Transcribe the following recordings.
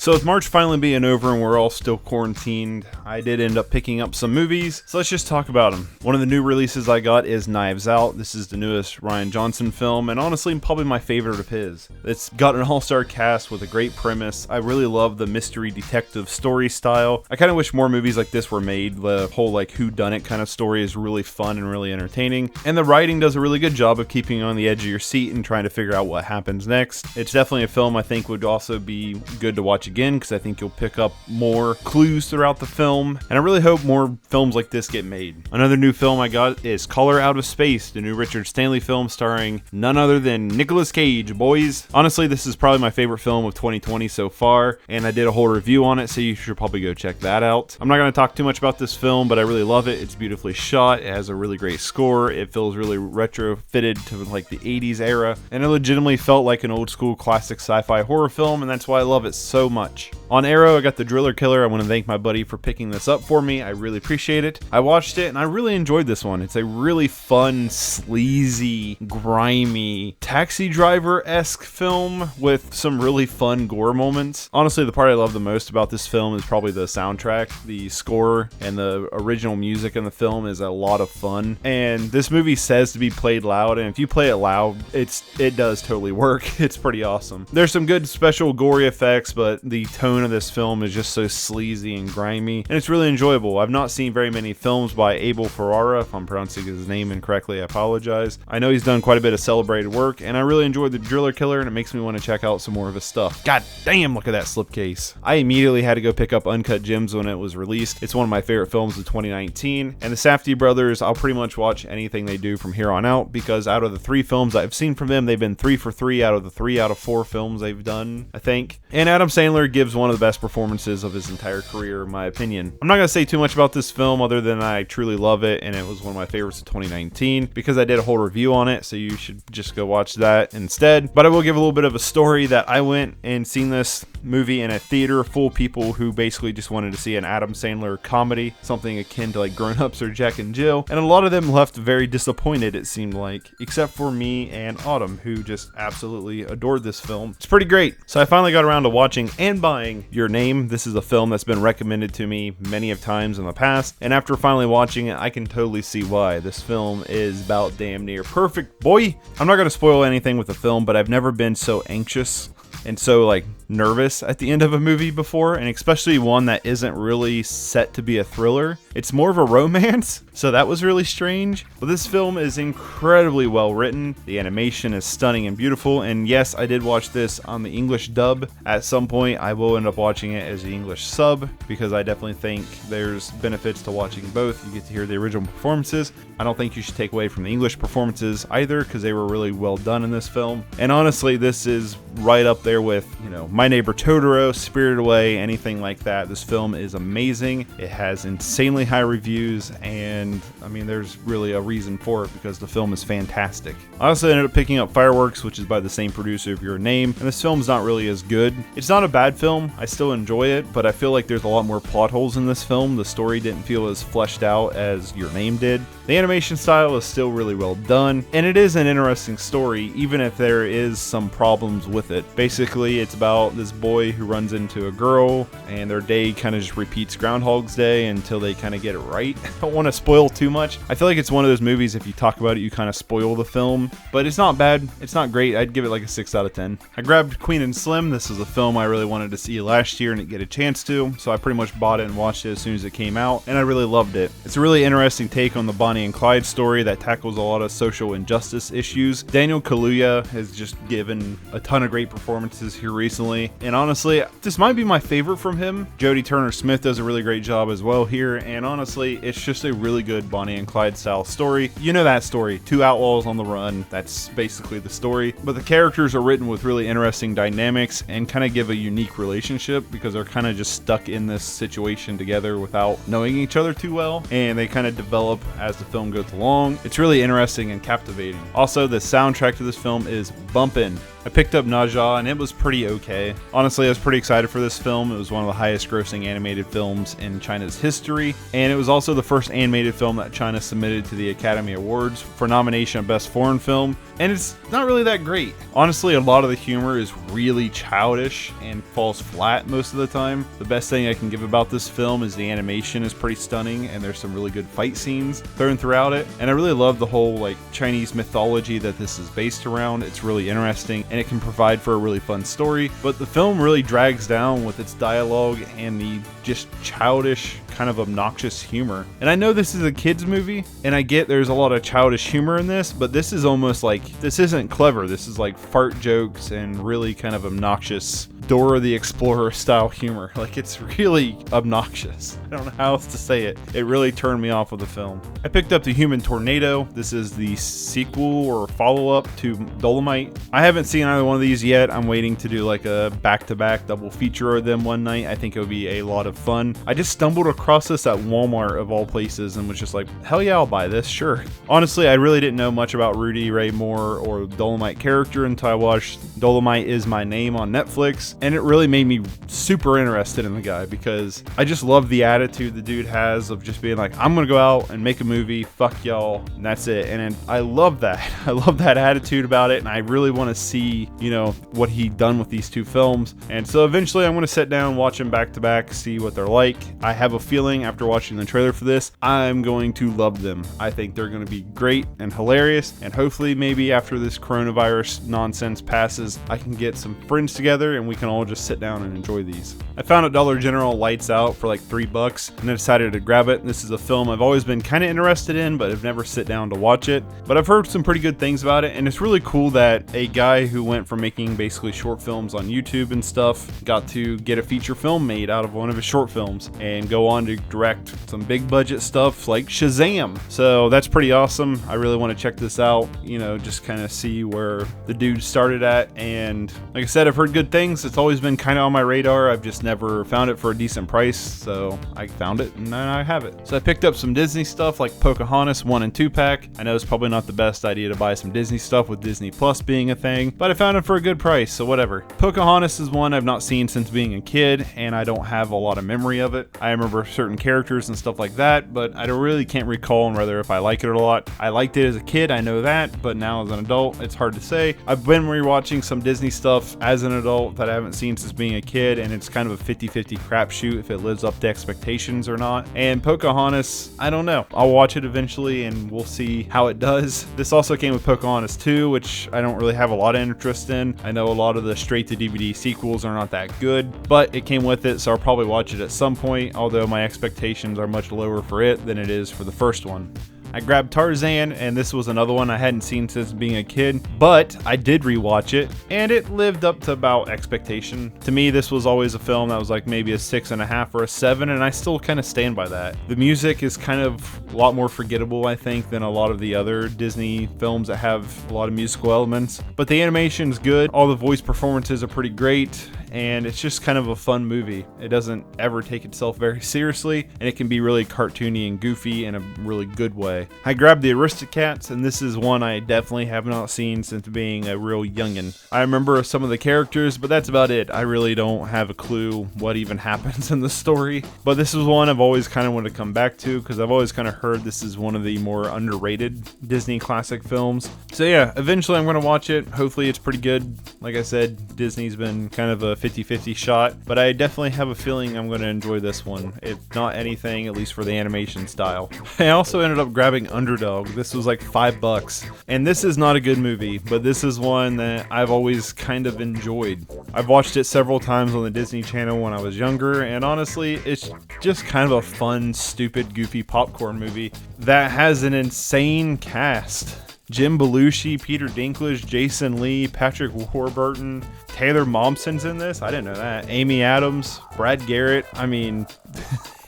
So with March finally being over and we're all still quarantined, I did end up picking up some movies, so let's just talk about them. One of the new releases I got is Knives Out. This is the newest Rian Johnson film, and honestly probably my favorite of his. It's got an all-star cast with a great premise. I really love the mystery detective story style. I kind of wish more movies like this were made. The whole like whodunit kind of story is really fun and really entertaining, and the writing does a really good job of keeping you on the edge of your seat and trying to figure out what happens next. It's definitely a film I think would also be good to watch again, because I think you'll pick up more clues throughout the film, and I really hope more films like this get made. Another new film I got is Color Out of Space, the new Richard Stanley film starring none other than Nicolas Cage, boys. Honestly, this is probably my favorite film of 2020 so far, and I did a whole review on it, so you should probably go check that out. I'm not going to talk too much about this film, but I really love it. It's beautifully shot, it has a really great score, it feels really retrofitted to like the 80s era, and it legitimately felt like an old school classic sci-fi horror film, and that's why I love it so much. On Arrow, I got The Driller Killer. I want to thank my buddy for picking this up for me. I really appreciate it. I watched it and I really enjoyed this one. It's a really fun, sleazy, grimy, Taxi Driver-esque film with some really fun gore moments. Honestly, the part I love the most about this film is probably the soundtrack. The score and the original music in the film is a lot of fun. And this movie says to be played loud, and if you play it loud, it does totally work. It's pretty awesome. There's some good special gory effects, but the tone of this film is just so sleazy and grimy, and it's really enjoyable. I've not seen very many films by Abel Ferrara. If I'm pronouncing his name incorrectly, I apologize. I know he's done quite a bit of celebrated work, and I really enjoyed The Driller Killer, and it makes me want to check out some more of his stuff. God damn, look at that slipcase. I immediately had to go pick up Uncut Gems when it was released. It's one of my favorite films of 2019, and the Safdie brothers, I'll pretty much watch anything they do from here on out, because out of the 3 films I've seen from them, they've been 3 for 3 out of the 3 out of 4 films they've done, I think. And Adam Sandler gives one of the best performances of his entire career, in my opinion. I'm not going to say too much about this film other than I truly love it, and it was one of my favorites of 2019 because I did a whole review on it, so you should just go watch that instead. But I will give a little bit of a story that I went and seen this movie in a theater full of people who basically just wanted to see an Adam Sandler comedy, something akin to like Grown Ups or Jack and Jill, and a lot of them left very disappointed, it seemed like, except for me and Autumn, who just absolutely adored this film. It's pretty great. So I finally got around to watching and buying Your Name. This is a film that's been recommended to me many of times in the past, and after finally watching it, I can totally see why. This film is about damn near perfect, boy. I'm not going to spoil anything with the film, but I've never been so anxious and so like nervous at the end of a movie before, and especially one that isn't really set to be a thriller. It's more of a romance, so that was really strange. But this film is incredibly well written. The animation is stunning and beautiful, and yes, I did watch this on the English dub. At some point I will end up watching it as the English sub, because I definitely think there's benefits to watching both. You get to hear the original performances. I don't think you should take away from the English performances either, because they were really well done in this film. And honestly, this is right up there with, you know, My Neighbor Totoro, Spirited Away, anything like that. This film is amazing. It has insanely high reviews, and I mean, there's really a reason for it, because the film is fantastic. I also ended up picking up Fireworks, which is by the same producer of Your Name, and this film's not really as good. It's not a bad film. I still enjoy it, but I feel like there's a lot more plot holes in this film. The story didn't feel as fleshed out as Your Name did. The animation style is still really well done, and it is an interesting story, even if there is some problems with it. Basically, it's about this boy who runs into a girl, and their day kind of just repeats Groundhog's Day until they kind of get it right. I don't want to spoil too much. I feel like it's one of those movies, if you talk about it, you kind of spoil the film, but it's not bad. It's not great. I'd give it like a 6 out of 10. I grabbed Queen and Slim. This is a film I really wanted to see last year and didn't get a chance to, so I pretty much bought it and watched it as soon as it came out, and I really loved it. It's a really interesting take on the Bonnie and Clyde story that tackles a lot of social injustice issues. Daniel Kaluuya has just given a ton of great performances here recently, and honestly, this might be my favorite from him. Jodie Turner-Smith does a really great job as well here, and honestly, it's just a really good Bonnie and Clyde style story. You know that story, 2 outlaws on the run. That's basically the story, but the characters are written with really interesting dynamics and kind of give a unique relationship, because they're kind of just stuck in this situation together without knowing each other too well, and they kind of develop as the film goes along. It's really interesting and captivating. Also, the soundtrack to this film is bumpin'. I picked up Naja, and it was pretty okay. Honestly, I was pretty excited for this film. It was one of the highest grossing animated films in China's history, and it was also the first animated film that China submitted to the Academy Awards for nomination of Best Foreign Film. and it's not really that great. Honestly, a lot of the humor is really childish and falls flat most of the time. The best thing I can give about this film is the animation is pretty stunning, and there's some really good fight scenes thrown throughout it. And I really love the whole like Chinese mythology that this is based around. It's really interesting, and it can provide for a really fun story. But the film really drags down with its dialogue and the just childish, kind of obnoxious humor. And I know this is a kids movie, and I get there's a lot of childish humor in this, but this is almost like, this isn't clever. This is like fart jokes and really kind of obnoxious Dora the Explorer style humor. Like, it's really obnoxious. I don't know how else to say it. It really turned me off with the film. I picked up The Human Tornado. This is the sequel or follow-up to Dolomite. I haven't seen either one of these yet. I'm waiting to do like a back-to-back double feature of them one night. I think it would be a lot of fun. I just stumbled across this at Walmart of all places and was just like, hell yeah, I'll buy this, sure. Honestly, I really didn't know much about Rudy Ray Moore or Dolomite character until I watched Dolomite Is My Name on Netflix, and it really made me super interested in the guy because I just love the attitude the dude has of just being like, I'm gonna go out and make a movie, fuck y'all, and that's it. And I love that. I love that attitude about it, and I really want to see, you know, what he done with these two films. And so eventually I'm gonna sit down, watch them back to back, see what they're like. I have a feeling after watching the trailer for this, I'm going to love them. I think they're going to be great and hilarious, and hopefully maybe after this coronavirus nonsense passes, I can get some friends together and we can all just sit down and enjoy these. I found at Dollar General Lights Out for like $3 and I decided to grab it. This is a film I've always been kind of interested in, but I've never sit down to watch it. But I've heard some pretty good things about it, and it's really cool that a guy who went from making basically short films on YouTube and stuff got to get a feature film made out of one of his short films and go on to direct some big budget stuff like Shazam. So that's pretty awesome. I really want to check this out, you know, just kind of see where the dude started at. And like I said, I've heard good things. It's always been kind of on my radar. I've just never found it for a decent price. So I found it and now I have it. So I picked up some Disney stuff like Pocahontas 1 and 2 pack. I know it's probably not the best idea to buy some Disney stuff with Disney Plus being a thing, but I found it for a good price, so whatever. Pocahontas is one I've not seen since being a kid, and I don't have a lot of memory of it. I remember certain characters and stuff like that, but I really can't recall on whether if I like it or not. I liked it as a kid, I know that, but now as an adult, it's hard to say. I've been rewatching some Disney stuff as an adult that I haven't seen since being a kid, and it's kind of a 50-50 crapshoot if it lives up to expectations or not. And Pocahontas, I don't know. I'll watch it eventually and we'll see how it does. This also came with Pocahontas 2, which I don't really have a lot of interest in. I know a lot of the straight-to-DVD sequels are not that good, but it came with it, so I'll probably watch it at some point, although my expectations are much lower for it than it is for the first one. I grabbed Tarzan, and this was another one I hadn't seen since being a kid, but I did rewatch it, and it lived up to about expectation. To me, this was always a film that was like maybe a 6.5 or a 7, and I still kind of stand by that. The music is kind of a lot more forgettable, I think, than a lot of the other Disney films that have a lot of musical elements, but the animation is good. All the voice performances are pretty great, and it's just kind of a fun movie. It doesn't ever take itself very seriously, and it can be really cartoony and goofy in a really good way. I grabbed the Aristocats, and this is one I definitely have not seen since being a real youngin'. I remember some of the characters, but that's about it. I really don't have a clue what even happens in the story, but this is one I've always kind of wanted to come back to because I've always kind of heard this is one of the more underrated Disney classic films. So yeah, eventually I'm going to watch it. Hopefully it's pretty good. Like I said, Disney's been kind of a 50-50 shot, but I definitely have a feeling I'm going to enjoy this one, if not anything, at least for the animation style. I also ended up grabbing Underdog. This was like $5, and this is not a good movie, but this is one that I've always kind of enjoyed. I've watched it several times on the Disney Channel when I was younger, and honestly, it's just kind of a fun, stupid, goofy popcorn movie that has an insane cast. Jim Belushi, Peter Dinklage, Jason Lee, Patrick Warburton, Taylor Momsen's in this. I didn't know that. Amy Adams, Brad Garrett. I mean,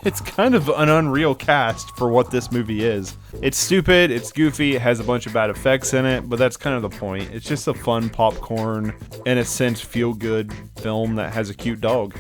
it's kind of an unreal cast for what this movie is. It's stupid, it's goofy, it has a bunch of bad effects in it, but that's kind of the point. It's just a fun popcorn, in a sense, feel-good film that has a cute dog.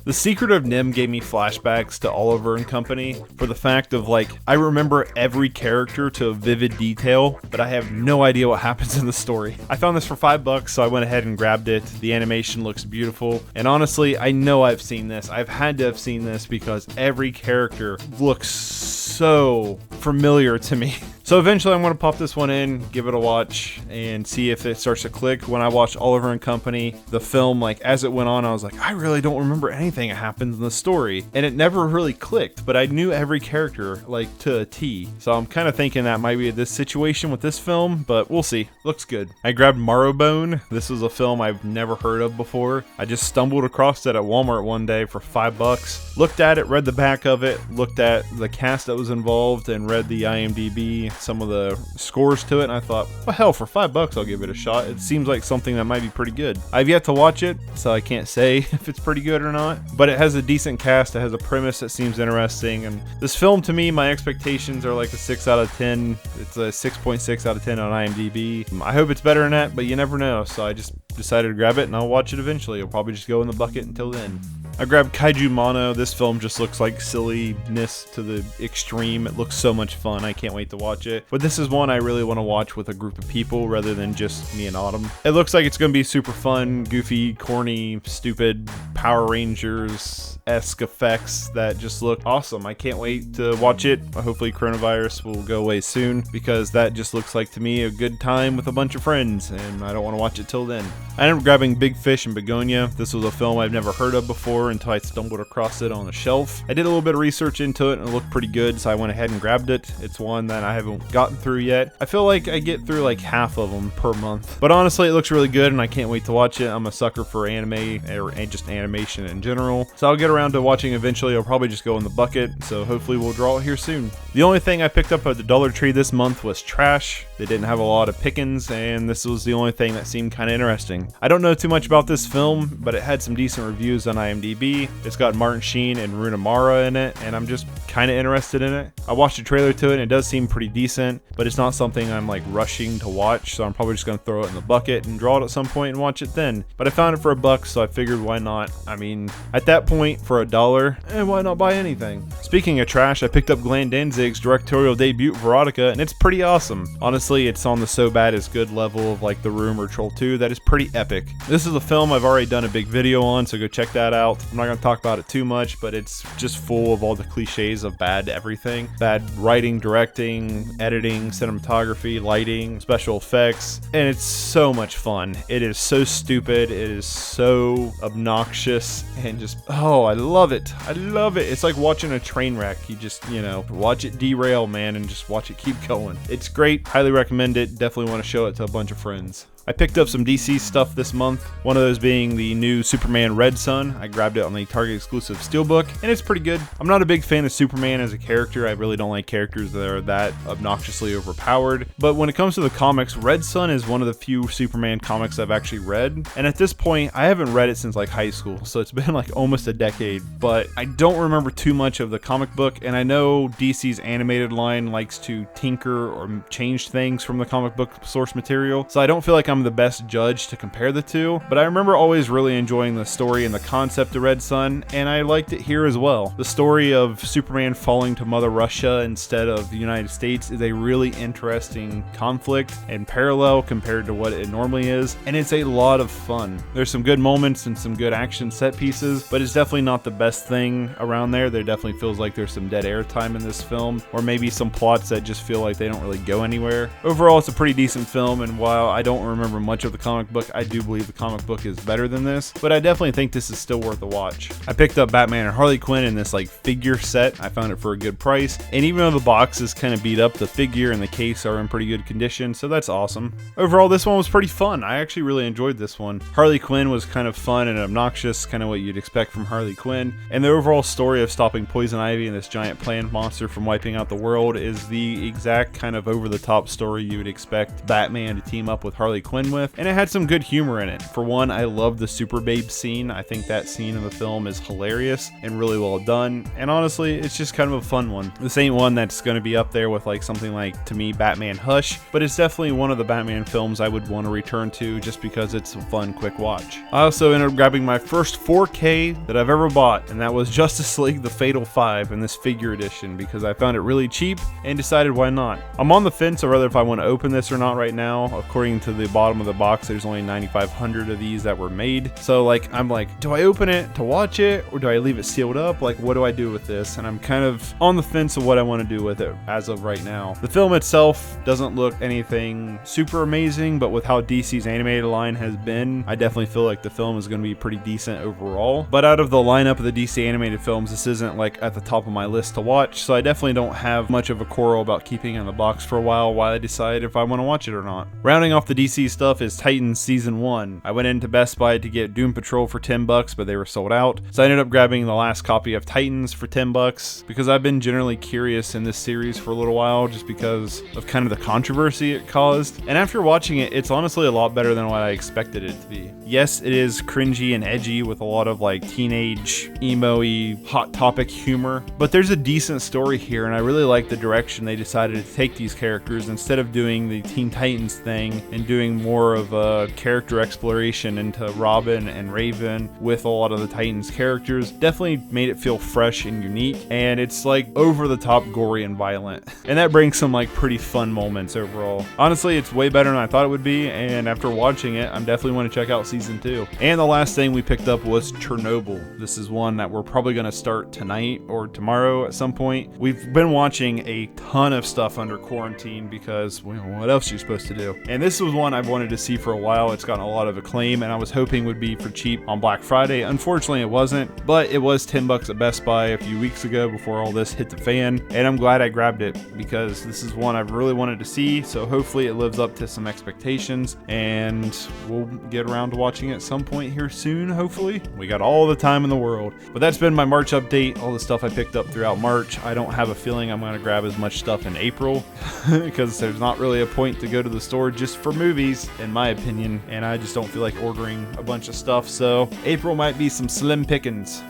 The Secret of NIMH gave me flashbacks to Oliver and Company for the fact of, like, I remember every character to a vivid detail, but I have no idea what happens in the story. I found this for $5, so I went ahead and grabbed it. The animation looks beautiful, and honestly, I know I've seen this. I've had to have seen this because every character looks so familiar to me. So So eventually I'm going to pop this one in, give it a watch, and see if it starts to click. When I watched Oliver and Company, the film, like as it went on, I was like, I really don't remember anything that happens in the story. And it never really clicked, but I knew every character like to a T. So I'm kind of thinking that might be this situation with this film, but we'll see. Looks good. I grabbed Marrowbone. This was a film I've never heard of before. I just stumbled across it at Walmart one day for $5. Looked at it, read the back of it, looked at the cast that was involved, and read the IMDb, some of the scores to it, and I thought, well, hell, for $5 I'll give it a shot. It seems like something that might be pretty good. I've yet to watch it, so I can't say if it's pretty good or not, but it has a decent cast. It has a premise that seems interesting, and this film, to me, my expectations are like a 6 out of 10. It's a 6.6 out of 10 on IMDb. I hope it's better than that, but you never know, so I just decided to grab it, and I'll watch it eventually. It'll probably just go in the bucket until then. I grabbed Kaiju Mono. This film just looks like silliness to the extreme. It looks so much fun. I can't wait to watch it. But this is one I really want to watch with a group of people rather than just me and Autumn. It looks like it's going to be super fun, goofy, corny, stupid, Power Rangers-esque effects that just look awesome. I can't wait to watch it. Hopefully coronavirus will go away soon, because that just looks like to me a good time with a bunch of friends, and I don't want to watch it till then. I ended up grabbing Big Fish and Begonia. This was a film I've never heard of before until I stumbled across it on a shelf. I did a little bit of research into it and it looked pretty good, so I went ahead and grabbed it. It's one that I haven't gotten through yet. I feel like I get through like half of them per month, but honestly it looks really good and I can't wait to watch it. I'm a sucker for anime or just animation in general, so I'll get around to watching eventually. I'll probably just go in the bucket, so hopefully we'll draw it here soon. The only thing I picked up at the Dollar Tree this month was trash. They didn't have a lot of pickings, and this was the only thing that seemed kind of interesting. I don't know too much about this film, but it had some decent reviews on IMDb. It's got Martin Sheen and Rooney Mara in it, and I'm just kind of interested in it. I watched a trailer to it, and it does seem pretty decent, but it's not something I'm like rushing to watch, so I'm probably just going to throw it in the bucket and draw it at some point and watch it then. But I found it for $1, so I figured why not? I mean, at that point, for $1, why not buy anything? Speaking of trash, I picked up Glenn Danzig's directorial debut, Verotika, and it's pretty awesome. Honestly, it's on the so bad it's good level of like The Room or Troll 2 that is pretty epic. This is a film I've already done a big video on, so go check that out. I'm not going to talk about it too much, but it's just full of all the cliches of bad everything. Bad writing, directing, editing, cinematography, lighting, special effects, and it's so much fun. It is so stupid, it is so obnoxious, and just, oh, I love it. I love it. It's like watching a train wreck. You just, you know, watch it derail, man, and just watch it keep going. It's great. Highly recommend it. Definitely want to show it to a bunch of friends. I picked up some DC stuff this month, one of those being the new Superman Red Son. I grabbed it on the Target exclusive Steelbook, and it's pretty good. I'm not a big fan of Superman as a character. I really don't like characters that are that obnoxiously overpowered. But when it comes to the comics, Red Son is one of the few Superman comics I've actually read. And at this point, I haven't read it since like high school, so it's been like almost a decade. But I don't remember too much of the comic book, and I know DC's animated line likes to tinker or change things from the comic book source material, so I don't feel like I'm the best judge to compare the two, but I remember always really enjoying the story and the concept of Red Son, and I liked it here as well. The story of Superman falling to Mother Russia instead of the United States is a really interesting conflict and parallel compared to what it normally is, and it's a lot of fun. There's some good moments and some good action set pieces, but it's definitely not the best thing around there. There definitely feels like there's some dead air time in this film, or maybe some plots that just feel like they don't really go anywhere. Overall, it's a pretty decent film, and while I don't remember much of the comic book, I do believe the comic book is better than this, but I definitely think this is still worth a watch. I picked up Batman and Harley Quinn in this like figure set. I found it for a good price, and even though the box is kind of beat up, the figure and the case are in pretty good condition, so that's awesome. Overall, this one was pretty fun. I actually really enjoyed this one. Harley Quinn was kind of fun and obnoxious, kind of what you'd expect from Harley Quinn, and the overall story of stopping Poison Ivy and this giant plant monster from wiping out the world is the exact kind of over-the-top story you would expect Batman to team up with Harley Quinn with, and it had some good humor in it. For one, I love the Super Babe scene. I think that scene in the film is hilarious and really well done, and honestly, it's just kind of a fun one. This ain't one that's going to be up there with like something like, to me, Batman Hush, but it's definitely one of the Batman films I would want to return to just because it's a fun, quick watch. I also ended up grabbing my first 4K that I've ever bought, and that was Justice League The Fatal 5 in this figure edition because I found it really cheap and decided why not. I'm on the fence of whether if I want to open this or not right now. According to the box bottom of the box, there's only 9,500 of these that were made. So like, I'm like, do I open it to watch it or do I leave it sealed up? Like, what do I do with this? And I'm kind of on the fence of what I want to do with it as of right now. The film itself doesn't look anything super amazing, but with how DC's animated line has been, I definitely feel like the film is going to be pretty decent overall. But out of the lineup of the DC animated films, this isn't like at the top of my list to watch, so I definitely don't have much of a quarrel about keeping it in the box for a while I decide if I want to watch it or not. Rounding off the DC stuff is Titans Season 1. I went into Best Buy to get Doom Patrol for $10, but they were sold out, so I ended up grabbing the last copy of Titans for $10 because I've been generally curious in this series for a little while just because of kind of the controversy it caused. And after watching it, it's honestly a lot better than what I expected it to be. Yes, it is cringy and edgy with a lot of like teenage, emo-y, hot topic humor, but there's a decent story here, and I really like the direction they decided to take these characters instead of doing the Teen Titans thing and doing more of a character exploration into Robin and Raven with a lot of the Titans characters. Definitely made it feel fresh and unique, and it's like over the top gory and violent, and that brings some like pretty fun moments overall. Honestly, it's way better than I thought it would be, and after watching it, I'm definitely want to check out Season 2. And the last thing we picked up was Chernobyl. This is one that we're probably going to start tonight or tomorrow at some point. We've been watching a ton of stuff under quarantine because, well, what else are you supposed to do? And this was one I've wanted to see for a while. It's gotten a lot of acclaim, and I was hoping would be for cheap on Black Friday. Unfortunately, it wasn't, but it was $10 at Best Buy a few weeks ago before all this hit the fan, and I'm glad I grabbed it because this is one I've really wanted to see, so hopefully it lives up to some expectations, and we'll get around to watching it at some point here soon, hopefully. We got all the time in the world. But that's been my March update, all the stuff I picked up throughout March. I don't have a feeling I'm going to grab as much stuff in April because there's not really a point to go to the store just for movies, in my opinion, and I just don't feel like ordering a bunch of stuff, so April might be some slim pickings.